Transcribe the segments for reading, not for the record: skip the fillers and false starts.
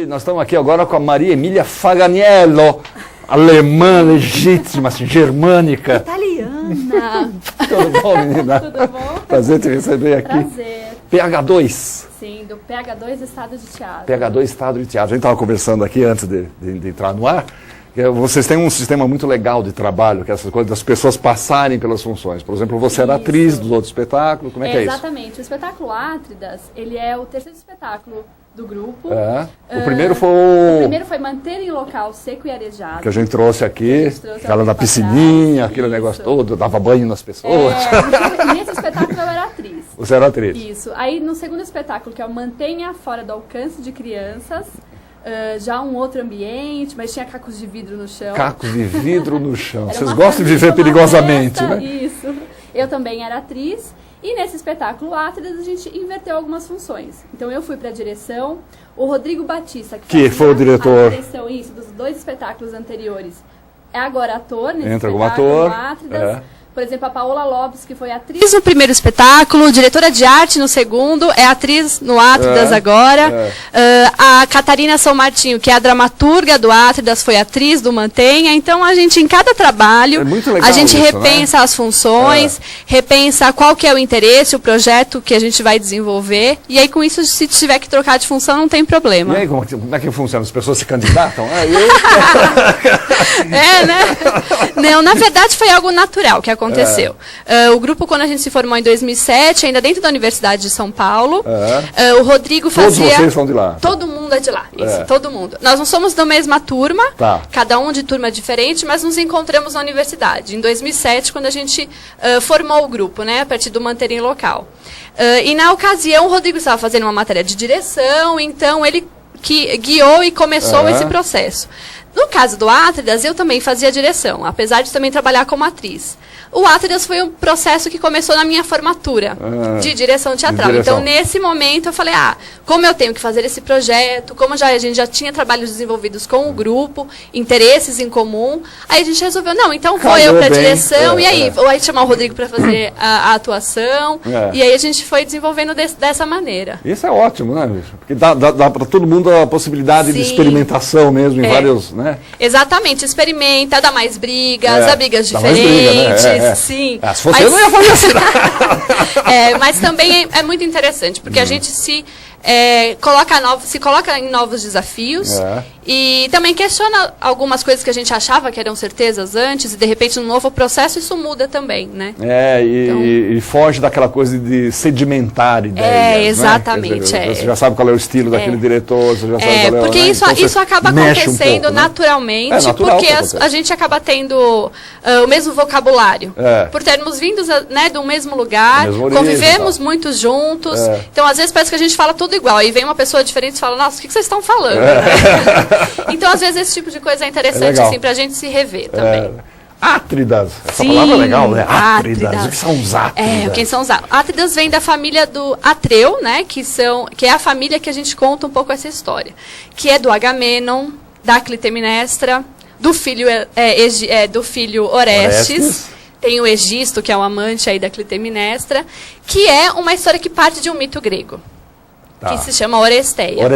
E nós estamos aqui agora com a Maria Emília Faganiello, alemã, legítima, assim, germânica. Italiana. Tudo bom, menina? Tudo bom? Prazer te receber aqui. Prazer. PH2. Sim, do PH2 Estado de Teatro. PH2 Estado de Teatro. A gente estava conversando aqui antes de entrar no ar. Vocês têm um sistema muito legal de trabalho, que é essa coisa das pessoas passarem pelas funções. Por exemplo, você era atriz do outro espetáculo, como é que é isso? Exatamente. O espetáculo Átridas, ele é o terceiro espetáculo do grupo. O primeiro foi O primeiro foi Manter em Local Seco e Arejado. que a gente trouxe aqui, aquela da piscininha, aquele negócio todo, dava banho nas pessoas. Nesse espetáculo eu era atriz. Você era atriz. Isso. Aí no segundo espetáculo, que é o Mantenha Fora do Alcance de Crianças, já um outro ambiente, mas tinha cacos de vidro no chão. Cacos de vidro no chão. Era Vocês uma gostam de viver festa, perigosamente, né? Isso. Eu também era atriz. E nesse espetáculo Átridas a gente inverteu algumas funções. Então eu fui para a direção, o Rodrigo Batista, que foi o diretor. A direção, isso, dos dois espetáculos anteriores, é agora ator nesse Entra como espetáculo ator. Átridas. Por exemplo, a Paola Lopes, que foi atriz no primeiro espetáculo, diretora de arte no segundo, é atriz no Átridas agora. A Catarina São Martinho, que é a dramaturga do Átridas, foi atriz do Mantenha. Então, a gente, em cada trabalho, a gente repensa as funções, repensa qual que é o interesse, o projeto que a gente vai desenvolver. E aí, com isso, se tiver que trocar de função, não tem problema. E aí, como é que funciona? As pessoas se candidatam? Não, na verdade, foi algo natural que aconteceu. O grupo, quando a gente se formou em 2007, ainda dentro da Universidade de São Paulo, o Rodrigo fazia... Todos vocês são de lá? Todo mundo é de lá, isso, todo mundo. Nós não somos da mesma turma, cada um de turma diferente, mas nos encontramos na universidade, em 2007, quando a gente formou o grupo, né, a partir do Manter em Local. E na ocasião, o Rodrigo estava fazendo uma matéria de direção, então ele que guiou e começou esse processo. No caso do Átridas, eu também fazia direção, apesar de também trabalhar como atriz. O Átridas foi um processo que começou na minha formatura de direção teatral. Então, nesse momento, eu falei, como eu tenho que fazer esse projeto, como a gente já tinha trabalhos desenvolvidos com o grupo, interesses em comum, aí a gente resolveu, então vou eu para a direção, e aí, vou aí chamar o Rodrigo para fazer a atuação, e aí a gente foi desenvolvendo dessa maneira. Isso é ótimo, né, bicho? Porque dá para todo mundo a possibilidade de experimentação mesmo, em vários, né? Exatamente, experimenta, dá mais brigas, dá brigas diferentes. Mais briga, né? Sim. Se você não ia fazer assim. Mas também é muito interessante, porque a gente se coloca em novos desafios e também questiona algumas coisas que a gente achava que eram certezas antes, e de repente no novo processo isso muda também, né? E foge daquela coisa de sedimentar ideias, exatamente. Né? Dizer, você já sabe qual é o estilo daquele diretor, você já sabe qual é o... Porque isso acaba acontecendo naturalmente, porque a gente acaba tendo o mesmo vocabulário. Por termos vindos do mesmo lugar, convivemos muito juntos, então às vezes parece que a gente fala tudo igual, aí vem uma pessoa diferente e fala, nossa, o que vocês estão falando? Então, às vezes, esse tipo de coisa é interessante, assim, pra gente se rever também. Átridas, essa palavra é legal, né? Átridas. O que são os Átridas? Quem são os Átridas? Átridas vem da família do Atreu, né? Que é a família que a gente conta um pouco essa história. Que é do Agamenon, da Clitemnestra, do filho Orestes. Tem o Egisto, que é um amante aí da Clitemnestra, que é uma história que parte de um mito grego. Que se chama Oresteia.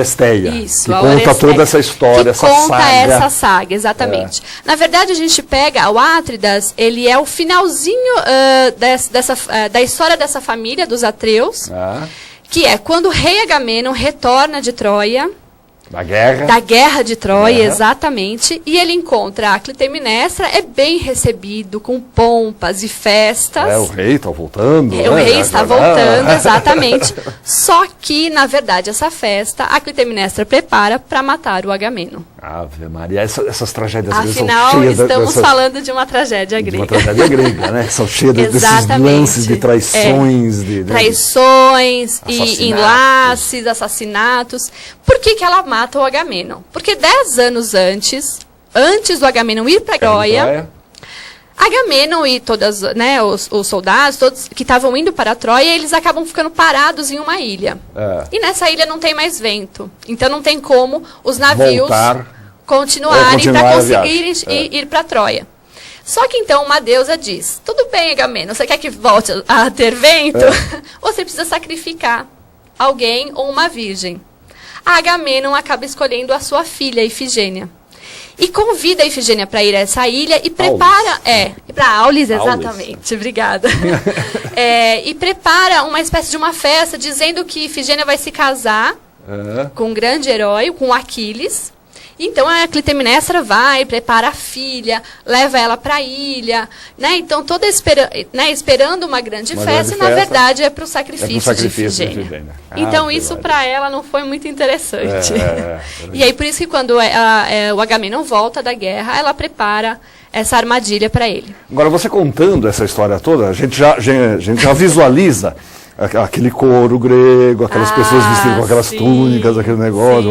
Isso, que conta toda essa história, essa saga. Conta essa saga, exatamente. Na verdade, a gente pega o Átridas, ele é o finalzinho da história dessa família, dos Atreus, que é quando o rei Agamenon retorna de Troia, da guerra de Troia, exatamente. E ele encontra a Clitemnestra, é bem recebido, com pompas e festas. O rei está voltando. O rei está voltando, exatamente. Só que, na verdade, essa festa, a Clitemnestra prepara para matar o Agamenon. Ave Maria, essas tragédias Afinal, são cheias estamos falando de uma tragédia grega. De uma tragédia grega, né? São cheias desses lances de traições. Traições, e enlaces, assassinatos. Por que ela mata o Agamenon? Porque 10 anos antes do Agamenon ir para Troia, Agamenon e todas, os soldados, todos que estavam indo para Troia, eles acabam ficando parados em uma ilha. E nessa ilha não tem mais vento. Então não tem como os navios continuarem para conseguirem ir para Troia. Só que então uma deusa diz, tudo bem, Agamenon, você quer que volte a ter vento? Ou você precisa sacrificar alguém ou uma virgem. a Agamenon acaba escolhendo a sua filha, Ifigênia. E convida a Ifigênia para ir a essa ilha e prepara... para Aulis, exatamente, obrigada. E prepara uma espécie de uma festa, dizendo que Ifigênia vai se casar com um grande herói, com Aquiles. Então a Clitemnestra vai, prepara a filha, leva ela para a ilha, né? Então toda esperando uma grande festa, e na verdade é para o sacrifício de Ifigênia. Então isso para ela não foi muito interessante. E aí por isso que quando o Agamenon volta da guerra, ela prepara essa armadilha para ele. Agora você contando essa história toda, a gente já visualiza aquele coro grego, aquelas pessoas vestidas com aquelas túnicas, aquele negócio,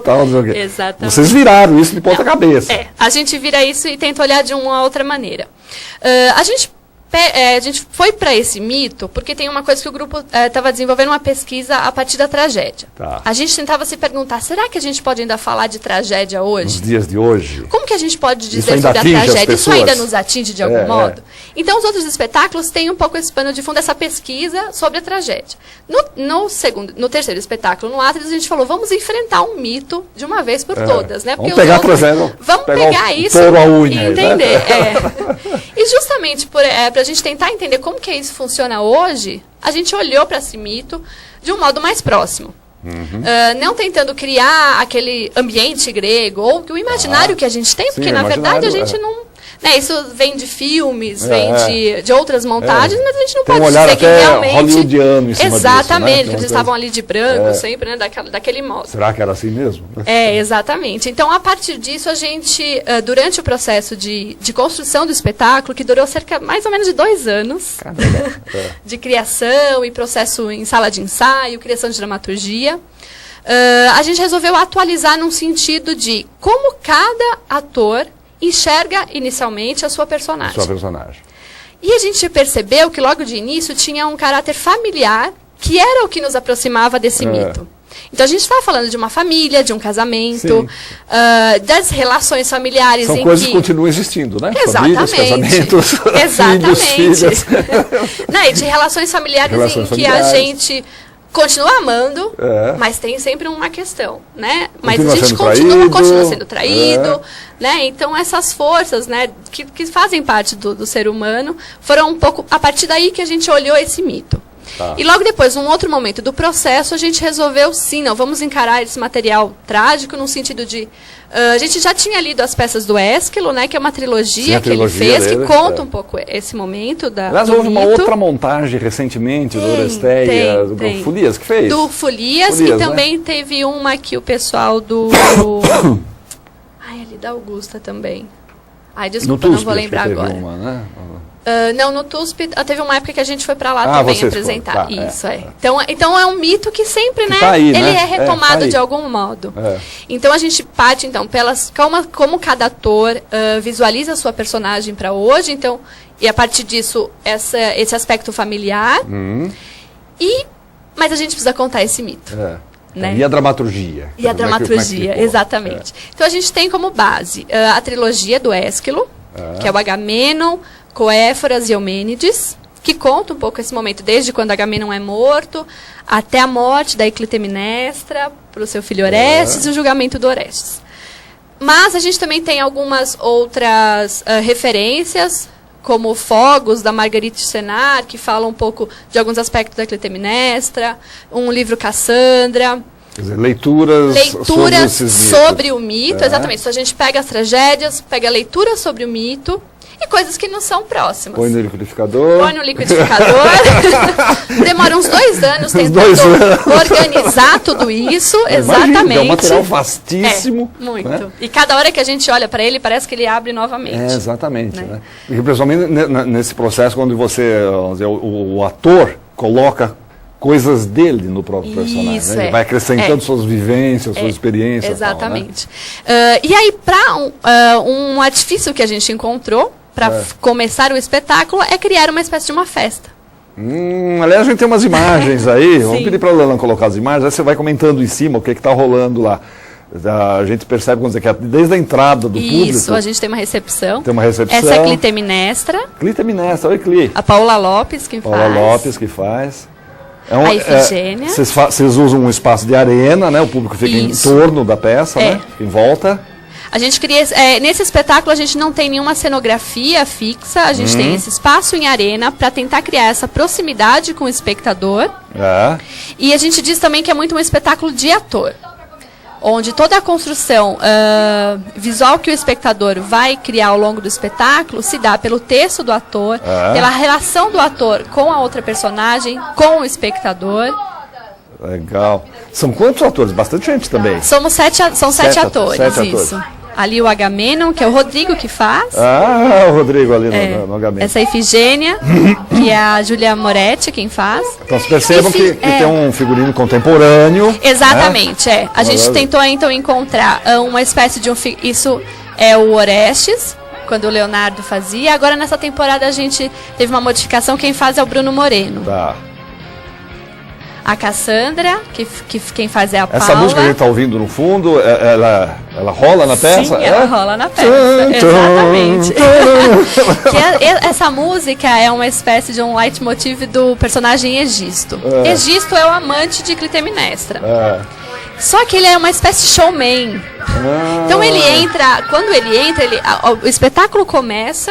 tal, não sei o quê. Exatamente. Vocês viraram isso de ponta cabeça. A gente vira isso e tenta olhar de uma outra maneira. A gente foi para esse mito porque tem uma coisa que o grupo estava desenvolvendo uma pesquisa a partir da tragédia. A gente tentava se perguntar, será que a gente pode ainda falar de tragédia hoje? Nos dias de hoje? Como que a gente pode dizer sobre a tragédia? Isso ainda nos atinge de algum modo? Então, os outros espetáculos têm um pouco esse pano de fundo, essa pesquisa sobre a tragédia. No terceiro espetáculo, no Atlas, a gente falou, vamos enfrentar um mito de uma vez por todas. Né? Vamos pegar a tragédia. Vamos pegar isso e entender. E justamente para a gente tentar entender como que isso funciona hoje, a gente olhou para esse mito de um modo mais próximo. Não tentando criar aquele ambiente grego, ou o imaginário que a gente tem, porque na verdade a gente não... isso vem de filmes, vem de outras montagens, mas a gente não pode dizer que realmente... hollywoodiano em cima exatamente, disso, né? Eles estavam ali de branco, sempre, né, daquele modo. Será que era assim mesmo? Exatamente. Então, a partir disso, a gente, durante o processo de construção do espetáculo, que durou mais ou menos de 2 anos, de criação e processo em sala de ensaio, criação de dramaturgia, a gente resolveu atualizar num sentido de como cada ator enxerga inicialmente a sua personagem. E a gente percebeu que logo de início tinha um caráter familiar, que era o que nos aproximava desse mito. Então a gente estava falando de uma família, de um casamento, das relações familiares. São coisas que continuam existindo, né? Exatamente. Famílias, casamentos, filhos, filhas. E de relações familiares que a gente continua amando, mas tem sempre uma questão, né? Mas a gente continua sendo traído, né? Então essas forças, né, que fazem parte do ser humano, foram um pouco a partir daí que a gente olhou esse mito. E logo depois, num outro momento do processo, a gente resolveu, vamos encarar esse material trágico no sentido de... a gente já tinha lido as peças do Ésquilo, né, que é uma trilogia que ele fez, que conta um pouco esse momento do houve uma outra montagem recentemente, do Oresteia, do Folias, que fez? Do Folias, e também teve uma que o pessoal do... ali da Augusta também. Desculpa, não vou lembrar agora. Uma, né? Não, no TUSP, teve uma época que a gente foi para lá também apresentar. Então é um mito que sempre, né, ele é retomado de algum modo. Então a gente parte, como cada ator visualiza a sua personagem para hoje, e a partir disso, esse aspecto familiar. Mas a gente precisa contar esse mito. Né? E a dramaturgia? E a dramaturgia, exatamente. Então a gente tem como base a trilogia do Ésquilo, que é o Agamenon, Coéforas e Eumênides, que conta um pouco esse momento, desde quando Agamenon é morto, até a morte da Clitemnestra, para o seu filho Orestes, e o julgamento do Orestes. Mas a gente também tem algumas outras referências, como Fogos, da Marguerite Yourcenar, que fala um pouco de alguns aspectos da Clitemnestra, um livro Cassandra. Quer dizer, leituras sobre o mito, exatamente. Então a gente pega as tragédias, pega a leitura sobre o mito, e coisas que não são próximas. Põe no liquidificador. Demora uns 2 anos tentando organizar tudo isso. Exatamente. É um material vastíssimo. Muito. Né? E cada hora que a gente olha para ele, parece que ele abre novamente. Exatamente. Né? E principalmente nesse processo, quando o ator coloca coisas dele no próprio personagem. Né? Ele vai acrescentando suas vivências, suas experiências. Exatamente. Tal, né? E aí, para um artifício que a gente encontrou, para começar o espetáculo, é criar uma espécie de uma festa. Aliás, a gente tem umas imagens aí. Vamos pedir para a Lelan colocar as imagens. Aí você vai comentando em cima o que está rolando lá. A gente percebe, vamos dizer, que desde a entrada do público... Isso, a gente tem uma recepção. Essa é a Clitemnestra. Clitemnestra, oi, Cli. A Paula Lopes que faz. Paula Lopes que faz. a Ifigênia. Vocês usam um espaço de arena, né? O público fica em torno da peça, né? Em volta. A gente cria, nesse espetáculo a gente não tem nenhuma cenografia fixa, a gente tem esse espaço em arena para tentar criar essa proximidade com o espectador. E a gente diz também que é muito um espetáculo de ator, onde toda a construção visual que o espectador vai criar ao longo do espetáculo se dá pelo texto do ator, pela relação do ator com a outra personagem, com o espectador. Legal. São quantos atores? Bastante gente também. São sete atores, isso. Ali o Agamenon, que é o Rodrigo que faz. O Rodrigo ali no Agamenon. Essa Ifigênia, que é a Júlia Moretti quem faz. Então vocês percebam que tem um figurino contemporâneo. Exatamente, A gente tentou então encontrar uma espécie de Isso é o Orestes, quando o Leonardo fazia. Agora nessa temporada a gente teve uma modificação, quem faz é o Bruno Moreno. Tá. A Cassandra, que quem faz é a Paula. Essa música que a gente está ouvindo no fundo, ela rola na peça? Sim, ela rola na peça, exatamente. Essa música é uma espécie de um leitmotiv do personagem Egisto. Egisto é o amante de Clitemnestra. Só que ele é uma espécie de showman. Então ele entra, quando ele entra, o espetáculo começa.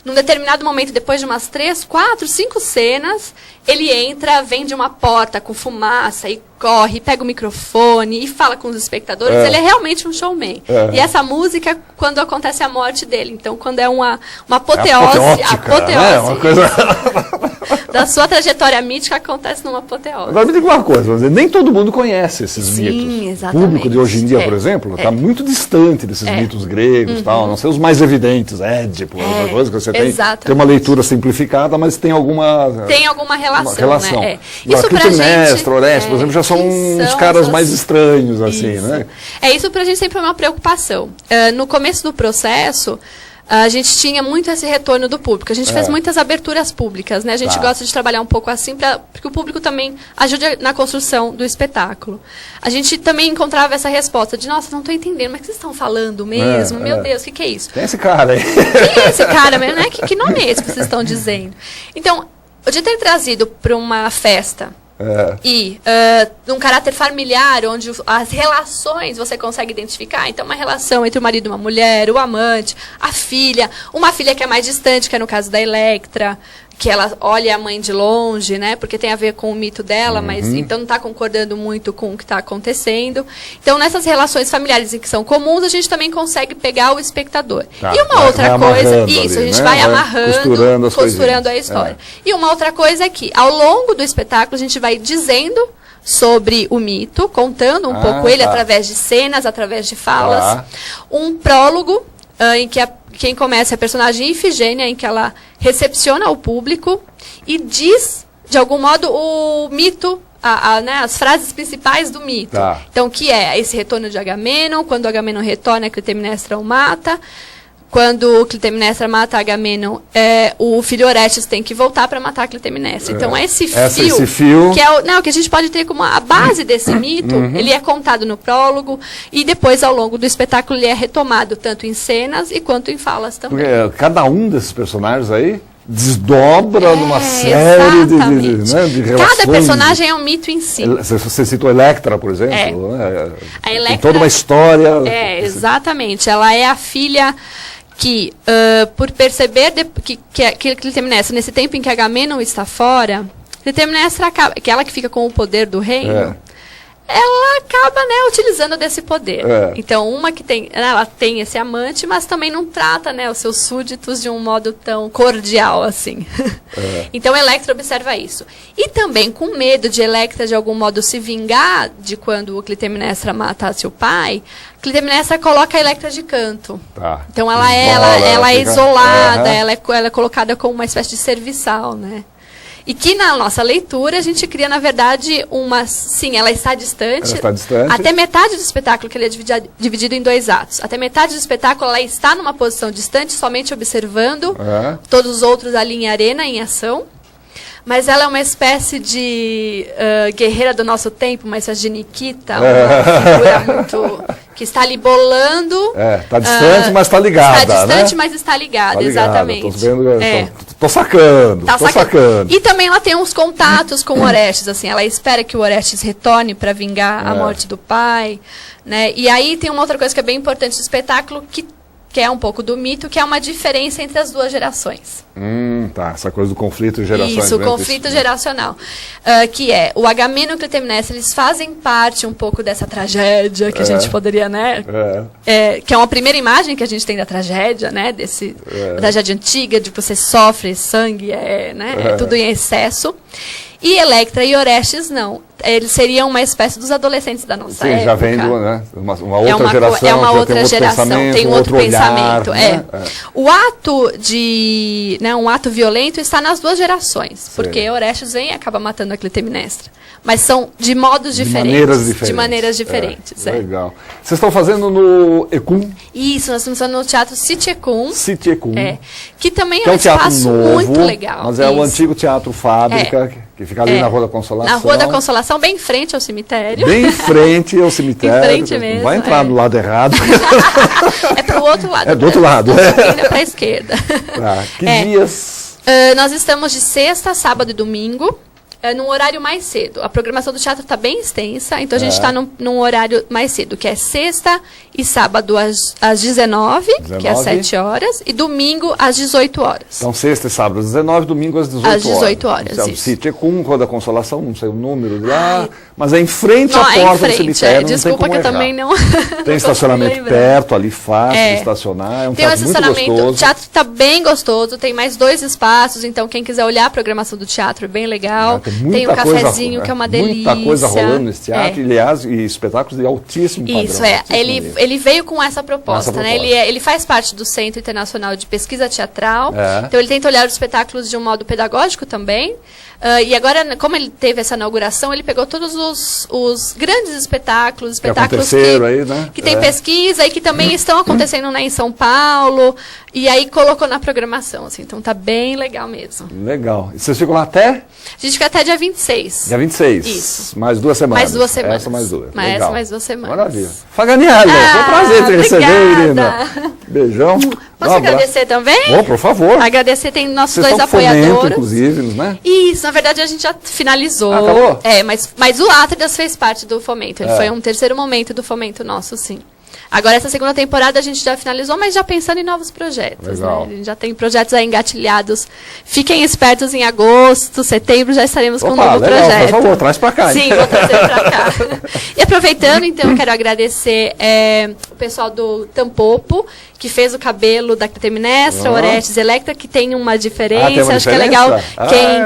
Num determinado momento, depois de umas 3, 4, 5 cenas, ele entra, vem de uma porta com fumaça e corre, pega o microfone e fala com os espectadores. Ele é realmente um showman. E essa música, quando acontece a morte dele. Então, quando é uma apoteose, né? Uma coisa... da sua trajetória mítica, acontece numa apoteose. Agora me diga uma coisa, nem todo mundo conhece esses mitos. Exatamente. O público de hoje em dia, por exemplo, está muito distante desses mitos gregos, tal, não sei os mais evidentes, Édipo, outra coisa que você tem uma leitura simplificada, mas tem alguma relação. Né? Isso pra gente, Orestes, por exemplo, já são uns caras mais estranhos, assim, né? Isso pra gente sempre é uma preocupação. No começo do processo, a gente tinha muito esse retorno do público. A gente fez muitas aberturas públicas, né? A gente gosta de trabalhar um pouco assim, porque o público também ajude na construção do espetáculo. A gente também encontrava essa resposta de, nossa, não estou entendendo, mas o que vocês estão falando mesmo? Meu Deus, o que é isso? Quem é esse cara aí? Quem é esse cara mesmo, né? Que nome é esse que vocês estão dizendo? Então, de ter trazido para uma festa e um caráter familiar, onde as relações você consegue identificar. Então, uma relação entre o marido e uma mulher, o amante, a filha, uma filha que é mais distante, que é no caso da Electra, que ela olha a mãe de longe, né? Porque tem a ver com o mito dela, mas então não está concordando muito com o que está acontecendo. Então, nessas relações familiares que são comuns, a gente também consegue pegar o espectador. E uma outra coisa, isso, a gente vai amarrando, costurando a história. E uma outra coisa é que, ao longo do espetáculo, a gente vai dizendo sobre o mito, contando um pouco ele através de cenas, através de falas. Um prólogo em que quem começa é a personagem Ifigênia, em que ela recepciona o público e diz, de algum modo, o mito, né, as frases principais do mito. Então, que é esse retorno de Agamenon, quando Agamenon retorna, Clitemnestra o mata. Quando Clitemnestra mata Agamenon, o filho Orestes tem que voltar para matar Clitemnestra. Então, esse fio, que é o que a gente pode ter como a base desse mito, ele é contado no prólogo e depois, ao longo do espetáculo, ele é retomado tanto em cenas e quanto em falas também. Porque cada um desses personagens aí desdobra numa série de relações. Cada personagem é um mito em si. Você citou Electra, por exemplo. A Electra, tem toda uma história. Exatamente. Ela é a filha que, por perceber que Clitemnestra, nesse tempo em que Agamenon está fora, Clitemnestra acaba, que ela que fica com o poder do reino, ela acaba, né, utilizando desse poder. Então, ela tem esse amante, mas também não trata, né, os seus súditos de um modo tão cordial assim. Então, Electra observa isso. E também, com medo de Electra, de algum modo, se vingar de quando o Clitemnestra matasse o pai, Clitemnestra coloca a Electra de canto. Então, ela é isolada, ela é colocada como uma espécie de serviçal, né? E que na nossa leitura a gente cria, na verdade, ela está distante. Até metade do espetáculo, que ele é dividido em 2 atos. Até metade do espetáculo ela está numa posição distante, somente observando todos os outros ali em arena, em ação. Mas ela é uma espécie de guerreira do nosso tempo, uma espécie de Nikita, uma figura muito que está ali bolando. Está distante, mas está ligada. Está distante, né? mas está ligada, exatamente. Estou sacando. E também ela tem uns contatos com o Orestes, assim, ela espera que o Orestes retorne para vingar a morte do pai, né? E aí tem uma outra coisa que é bem importante do espetáculo, que é um pouco do mito, que é uma diferença entre as duas gerações. Tá, essa coisa do conflito geracional. Isso, o conflito geracional. Que é, o Agamemnon e o Clitemnestra, eles fazem parte um pouco dessa tragédia que a gente poderia, né? Que é uma primeira imagem que a gente tem da tragédia, né? Da tragédia antiga, de que você sofre sangue, né? Tudo em excesso. E Electra e Orestes não. Eles seriam uma espécie dos adolescentes da nossa época. Já vem né? uma outra geração. É uma outra geração, tem um outro pensamento. Né? O ato de... Né, um ato violento está nas duas gerações. Porque Orestes vem e acaba matando a Clitemnestra. Mas são de modos diferentes. De maneiras diferentes. Legal. Vocês estão fazendo no Ecum? Isso, nós estamos fazendo no Teatro City Ecum. City Ecum. Que também é um espaço muito legal. Mas é o antigo Teatro Fábrica, que fica ali na Rua da Consolação. Na Rua da Consolação, bem em frente ao cemitério. Bem em frente ao cemitério. Em frente mesmo. Não vai entrar do lado errado. É para o outro lado. É do outro lado. Para a esquerda. Que dias? Nós estamos de sexta, sábado e domingo. Num horário mais cedo. A programação do teatro está bem extensa, então a gente está num horário mais cedo, que é sexta e sábado às 19, que é às 7 horas, e domingo às 18 horas. Então, sexta e sábado às 19, domingo às 18 horas. Às 18 horas, então, isso. City Ecum, Rua da Consolação, não sei o número de lá, mas é em frente à porta do cemitério, desculpa que eu também não... Tem estacionamento perto, ali fácil de estacionar, é um teatro muito gostoso. O teatro está bem gostoso, tem mais 2 espaços, então quem quiser olhar a programação do teatro é bem legal. Tem um cafezinho, que é uma delícia. Muita coisa rolando nesse teatro, aliás, e espetáculos de altíssimo padrão. Isso, ele veio com essa proposta, né? Ele faz parte do Centro Internacional de Pesquisa Teatral, então ele tenta olhar os espetáculos de um modo pedagógico também. E agora, como ele teve essa inauguração, ele pegou todos os grandes espetáculos que tem pesquisa e que também estão acontecendo em São Paulo, e aí colocou na programação, assim, então tá bem legal mesmo. Legal. E vocês ficam lá até? A gente fica até dia 26. Dia 26. Isso. Mais 2 semanas. Mais 2 semanas. Essa mais 2. Essa mais 2 semanas. Maravilha. Faganiello, foi um prazer te receber, Irina. Beijão. Posso agradecer também? Por favor. Agradecer, tem nossos Vocês 2 apoiadores. Fomento, inclusive, né? Isso, na verdade a gente já finalizou. Acabou? Mas o Atridas fez parte do fomento. Ele foi um terceiro momento do fomento nosso, sim. Agora, essa segunda temporada a gente já finalizou, mas já pensando em novos projetos. Né? A gente já tem projetos aí engatilhados. Fiquem espertos, em agosto, setembro, já estaremos com um novo projeto. Por favor, traz para cá. Sim, vou trazer para cá. E aproveitando, então, eu quero agradecer o pessoal do Tampopo, que fez o cabelo da Clitemnestra, Orestes, Electra, que tem uma diferença. Acho que é legal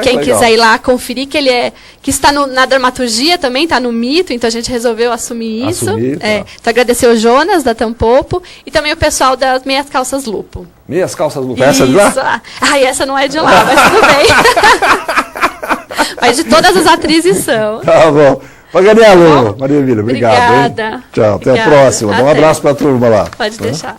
quem quiser ir lá conferir, que está na dramaturgia também, está no mito, então a gente resolveu assumir isso. Então, agradecer o Jonas, da Tampopo, e também o pessoal das Meias Calças Lupo. Meias Calças Lupo, essa de lá? Essa não é de lá, mas tudo bem. Mas de todas as atrizes são. Tá bom. Faganiello, Maria Emília, obrigado. Obrigada. Hein? Tchau, até a próxima. Dá um abraço para a turma lá. Pode deixar.